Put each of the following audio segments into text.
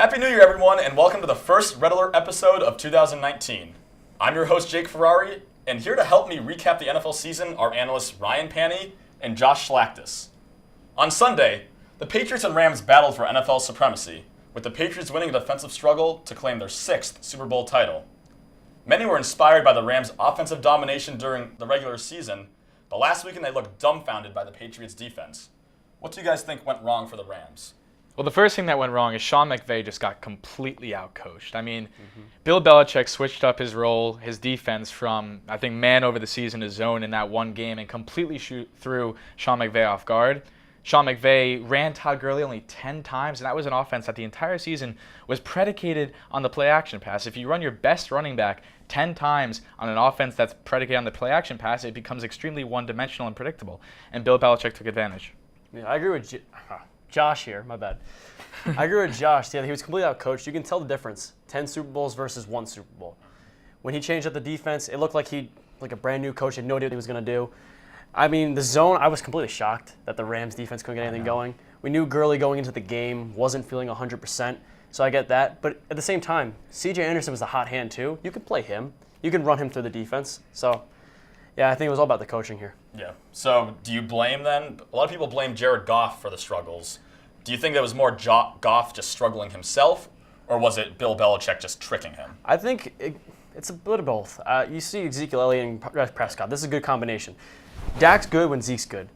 Happy New Year, everyone, and welcome to the first Red Alert episode of 2019. I'm your host, Jake Ferrari, and here to help me recap the NFL season are analysts Ryan Panny and Josh Schlactus. On Sunday, the Patriots and Rams battled for NFL supremacy, with the Patriots winning a defensive struggle to claim their 6th Super Bowl title. Many were inspired by the Rams' offensive domination during the regular season, but last weekend they looked dumbfounded by the Patriots' defense. What do you guys think went wrong for the Rams? Well, the first thing that went wrong is Sean McVay just got completely outcoached. I mean, Bill Belichick switched up his role, his defense from, I think, man over the season to zone in that one game and completely threw Sean McVay off guard. Sean McVay ran Todd Gurley only 10 times, and that was an offense that the entire season was predicated on the play-action pass. If you run your best running back 10 times on an offense that's predicated on the play-action pass, it becomes extremely one-dimensional and predictable, and Bill Belichick took advantage. Yeah, I agree with Josh here. My bad. I agree with Josh. Yeah, he was completely outcoached. You can tell the difference. 10 Super Bowls versus 1 Super Bowl. When he changed up the defense, it looked like like a brand new coach, had no idea what he was going to do. I mean, the zone, I was completely shocked that the Rams defense couldn't get anything going. We knew Gurley going into the game wasn't feeling 100%, so I get that. But at the same time, C.J. Anderson was the hot hand too. You can play him. You can run him through the defense. So, yeah, I think it was all about the coaching here. Yeah. So do you blame then? A lot of people blame Jared Goff for the struggles. Do you think that was more Goff just struggling himself, or was it Bill Belichick just tricking him? I think it's a bit of both. You see Ezekiel Elliott and Prescott. This is a good combination. Dak's good when Zeke's good.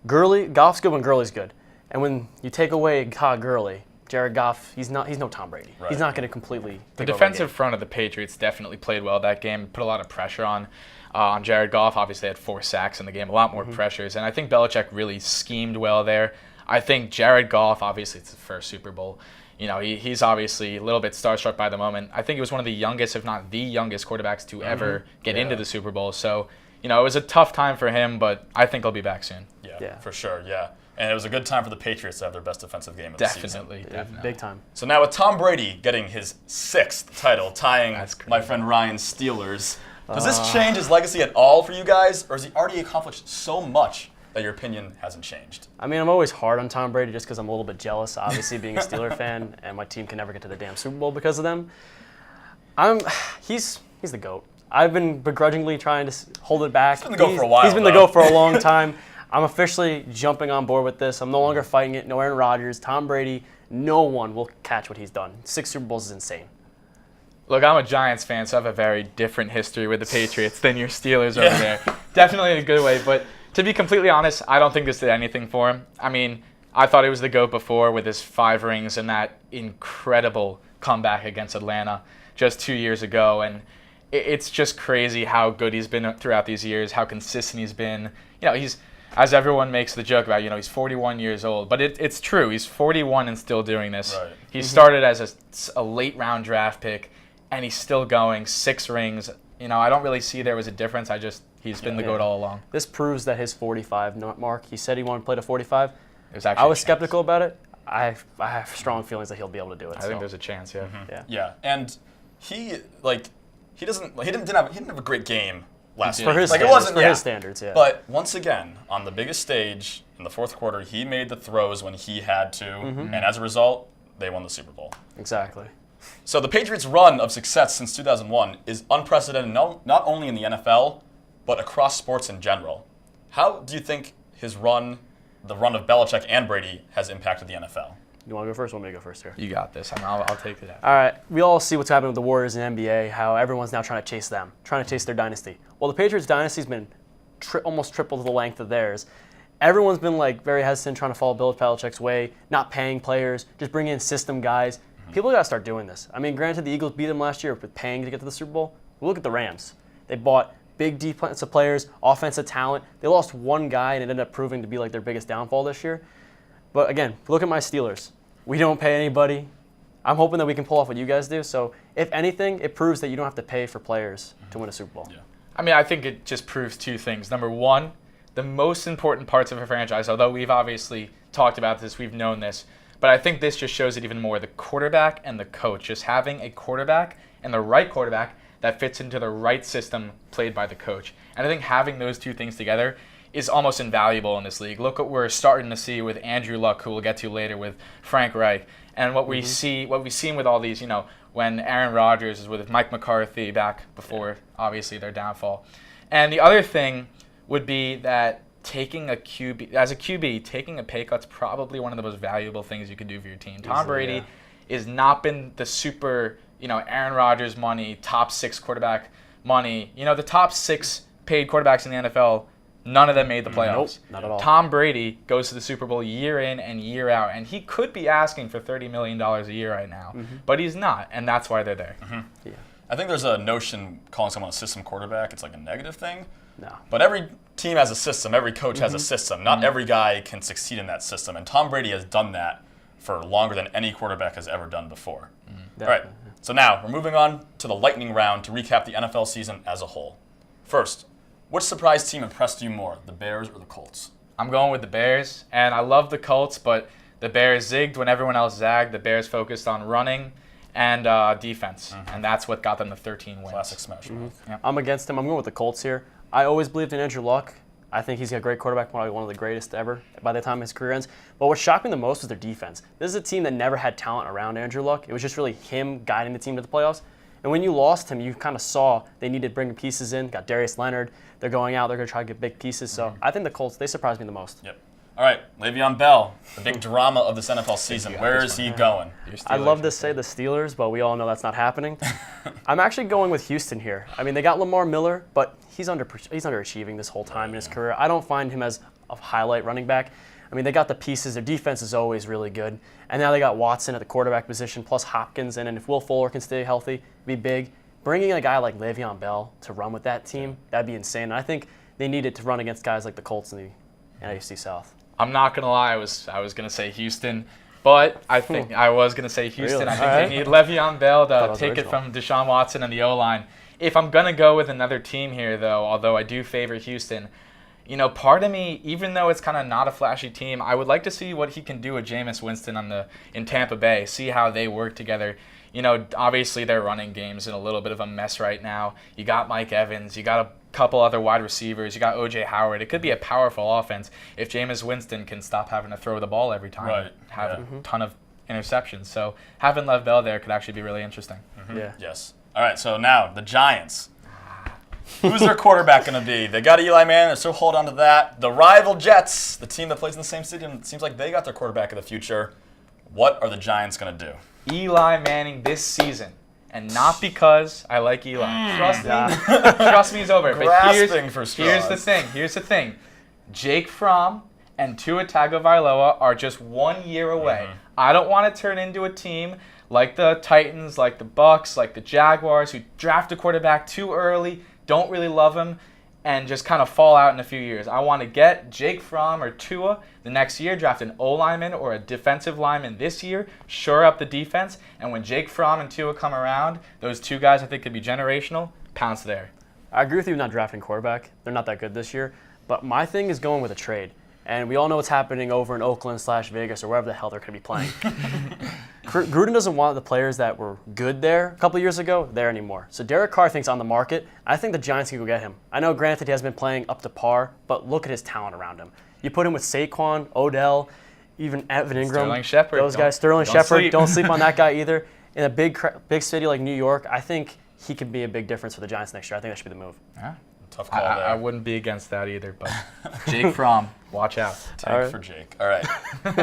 Goff's good when Gurley's good. And when you take away Todd Gurley, Jared Goff, he's no Tom Brady. Right. He's not going to completely The defensive front of the Patriots definitely played well that game, put a lot of pressure on Jared Goff. Obviously had 4 sacks in the game, a lot more pressures. And I think Belichick really schemed well there. I think Jared Goff, obviously it's his first Super Bowl. You know, he's obviously a little bit starstruck by the moment. I think he was one of the youngest, if not the youngest quarterbacks to ever get into the Super Bowl. So, you know, it was a tough time for him, but I think he'll be back soon. Yeah, for sure, yeah. And it was a good time for the Patriots to have their best defensive game of the season. Definitely. Big time. So now with Tom Brady getting his 6th title, tying my friend Ryan's Steelers, does this change his legacy at all for you guys, or has he already accomplished so much that your opinion hasn't changed? I mean, I'm always hard on Tom Brady just because I'm a little bit jealous, obviously, being a Steeler fan, and my team can never get to the damn Super Bowl because of them. He's the GOAT. I've been begrudgingly trying to hold it back. He's been the GOAT for a while. He's been the GOAT for a long time. I'm officially jumping on board with this. I'm no longer fighting it. No Aaron Rodgers, Tom Brady. No one will catch what he's done. 6 Super Bowls is insane. Look, I'm a Giants fan, so I have a very different history with the Patriots than your Steelers over there. Definitely in a good way, but to be completely honest, I don't think this did anything for him. I mean, I thought he was the GOAT before with his 5 rings and that incredible comeback against Atlanta just 2 years ago, and it's just crazy how good he's been throughout these years, how consistent he's been. You know, he's, as everyone makes the joke about, you know, he's 41 years old, but it's true. He's 41 and still doing this. Right. He started as a late round draft pick, and he's still going. 6 rings. You know, I don't really see there was a difference. He's been the GOAT all along. This proves that his 45 mark, he said he wanted to play to 45. I was skeptical about it. I have strong feelings that he'll be able to do it. I think there's a chance, Yeah, and he didn't have a great game last week. For his standards, his standards, yeah. But once again, on the biggest stage in the 4th quarter, he made the throws when he had to, and as a result, they won the Super Bowl. Exactly. So the Patriots' run of success since 2001 is unprecedented, not only in the NFL, but across sports in general. How do you think the run of Belichick and Brady has impacted the NFL? You want to go first? Or want me to go first here? You got this. I'll take it out. All right. We all see what's happening with the Warriors in NBA, how everyone's now trying to chase them, trying to chase their dynasty. Well, the Patriots' dynasty's been almost triple the length of theirs. Everyone's been very hesitant trying to follow Bill Belichick's way, not paying players, just bringing in system guys. People got to start doing this. I mean, granted, the Eagles beat them last year with paying to get to the Super Bowl. But look at the Rams. They bought big defensive players, offensive talent. They lost one guy, and it ended up proving to be their biggest downfall this year. But again, look at my Steelers. We don't pay anybody. I'm hoping that we can pull off what you guys do. So if anything, it proves that you don't have to pay for players to win a Super Bowl. Yeah. I mean, I think it just proves 2 things. Number one, the most important parts of a franchise, although we've obviously talked about this, we've known this, but I think this just shows it even more. The quarterback and the coach, just having a quarterback and the right quarterback that fits into the right system played by the coach. And I think having those 2 things together is almost invaluable in this league. Look what we're starting to see with Andrew Luck, who we'll get to later, with Frank Reich. And what we've seen with all these, when Aaron Rodgers is with Mike McCarthy back before, obviously, their downfall. And the other thing would be that taking a QB, taking a pay cut's probably one of the most valuable things you could do for your team. Tom Brady has not been the super, Aaron Rodgers money, top 6 quarterback money. The top 6 paid quarterbacks in the NFL, none of them made the playoffs. Nope, not at all. Tom Brady goes to the Super Bowl year in and year out, and he could be asking for $30 million a year right now, but he's not, and that's why they're there. Yeah. I think there's a notion calling someone a system quarterback, it's like a negative thing. No. But every team has a system. Every coach has a system. Not every guy can succeed in that system. And Tom Brady has done that for longer than any quarterback has ever done before. All right. So now we're moving on to the lightning round to recap the NFL season as a whole. First, which surprise team impressed you more, the Bears or the Colts? I'm going with the Bears, and I love the Colts, but the Bears zigged when everyone else zagged. The Bears focused on running and defense, and that's what got them the 13 wins. Classic smash. Yep. I'm against him. I'm going with the Colts here. I always believed in Andrew Luck. I think he's a great quarterback, probably one of the greatest ever by the time his career ends. But what shocked me the most was their defense. This is a team that never had talent around Andrew Luck. It was just really him guiding the team to the playoffs. And when you lost him, you kind of saw they needed to bring pieces in. Got Darius Leonard. They're going out. They're going to try to get big pieces. So I think the Colts, they surprised me the most. Yep. All right, Le'Veon Bell, the big drama of this NFL season. Where is he going? I'd love to say the Steelers, but we all know that's not happening. I'm actually going with Houston here. I mean, they got Lamar Miller, but he's underachieving this whole time in his career. I don't find him as a highlight running back. I mean, they got the pieces. Their defense is always really good. And now they got Watson at the quarterback position, plus Hopkins. And if Will Fuller can stay healthy, be big. Bringing a guy like Le'Veon Bell to run with that team, that'd be insane. And I think they needed to run against guys like the Colts in the NFC South. I'm not going to lie, I was going to say Houston, but I think I was going to say Houston. Really? I think they need Le'Veon Bell to take original. it from Deshaun Watson and the O-line. If I'm going to go with another team here, though, although I do favor Houston, part of me, even though it's kind of not a flashy team, I would like to see what he can do with Jameis Winston in Tampa Bay, see how they work together. Obviously their running game's in a little bit of a mess right now. You got Mike Evans, you got a couple other wide receivers, you got O.J. Howard. It could be a powerful offense if Jameis Winston can stop having to throw the ball every time, have a ton of interceptions. So having Lev Bell there could actually be really interesting. Yeah. Yes. All right, so now the Giants. Who's their quarterback going to be? They got Eli Manning. They're still holding on to that. The rival Jets, the team that plays in the same stadium, it seems like they got their quarterback of the future. What are the Giants going to do? Eli Manning this season. And not because I like Eli. Trust me, he's over. But here's the thing. Jake Fromm and Tua Tagovailoa are just 1 year away. I don't want to turn into a team like the Titans, like the Bucks, like the Jaguars, who draft a quarterback too early, don't really love him, and just kind of fall out in a few years. I want to get Jake Fromm or Tua the next year, draft an O-lineman or a defensive lineman this year, shore up the defense, and when Jake Fromm and Tua come around, those two guys I think could be generational, pounce there. I agree with you not drafting quarterback. They're not that good this year. But my thing is going with a trade. And we all know what's happening over in Oakland/Vegas or wherever the hell they're going to be playing. Gruden doesn't want the players that were good there a couple of years ago there anymore. So Derek Carr thinks on the market. I think the Giants can go get him. I know, granted, he hasn't been playing up to par, but look at his talent around him. You put him with Saquon, Odell, even Evan Ingram. Sterling Shepard. Those guys. Sterling Shepard. Don't sleep on that guy either. In a big city like New York, I think he could be a big difference for the Giants next year. I think that should be the move. Yeah. Tough call there. I wouldn't be against that either, but Jake Fromm, watch out. Tank for Jake. All right.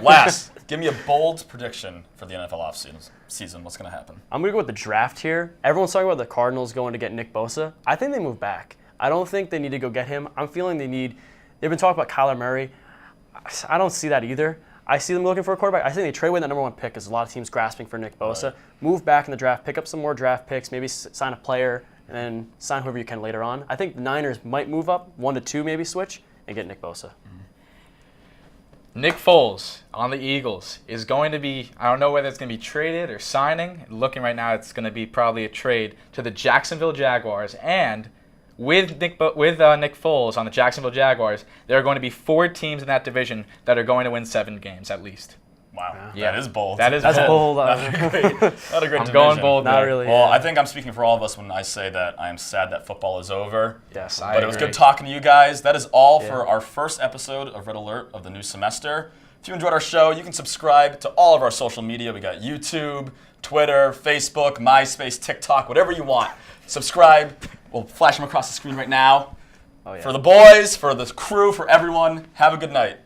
Last, give me a bold prediction for the NFL offseason. What's going to happen? I'm going to go with the draft here. Everyone's talking about the Cardinals going to get Nick Bosa. I think they move back. I don't think they need to go get him. I'm feeling they've been talking about Kyler Murray. I don't see that either. I see them looking for a quarterback. I think they trade away that number one pick because a lot of teams grasping for Nick Bosa. Right. Move back in the draft, pick up some more draft picks, maybe sign a player, and then sign whoever you can later on. I think the Niners might move up, 1 to 2 maybe switch, and get Nick Bosa. Nick Foles on the Eagles is going to be, I don't know whether it's going to be traded or signing. Looking right now, it's going to be probably a trade to the Jacksonville Jaguars. And with Nick Foles on the Jacksonville Jaguars, there are going to be 4 teams in that division that are going to win 7 games at least. Wow, yeah. That is bold. That's bold. Not a great I'm division. going bold. Not really. Well, I think I'm speaking for all of us when I say that I am sad that football is over. Yes, But it was good talking to you guys. That is all for our first episode of Red Alert of the new semester. If you enjoyed our show, you can subscribe to all of our social media. We got YouTube, Twitter, Facebook, MySpace, TikTok, whatever you want. Subscribe. We'll flash them across the screen right now. Oh, yeah. For the boys, for the crew, for everyone, have a good night.